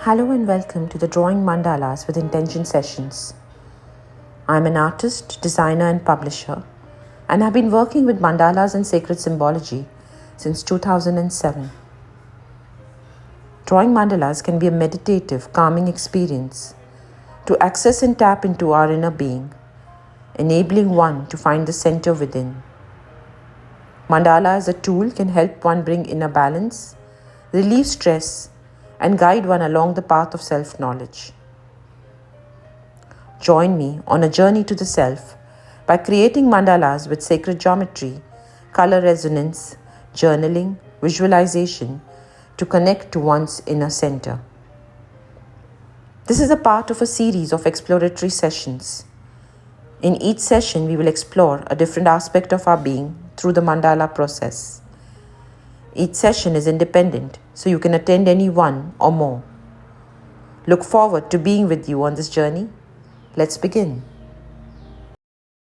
Hello and welcome to the Drawing Mandalas with Intention sessions. I'm an artist, designer, and publisher, and have been working with mandalas and sacred symbology since 2007. Drawing mandalas can be a meditative, calming experience to access and tap into our inner being, enabling one to find the center within. Mandala as a tool can help one bring inner balance, relieve stress, and guide one along the path of self-knowledge. Join me on a journey to the self by creating mandalas with sacred geometry, color resonance, journaling, visualization to connect to one's inner center. This is a part of a series of exploratory sessions. In each session, we will explore a different aspect of our being through the mandala process. Each session is independent, so you can attend any one or more. Look forward to being with you on this journey. Let's begin.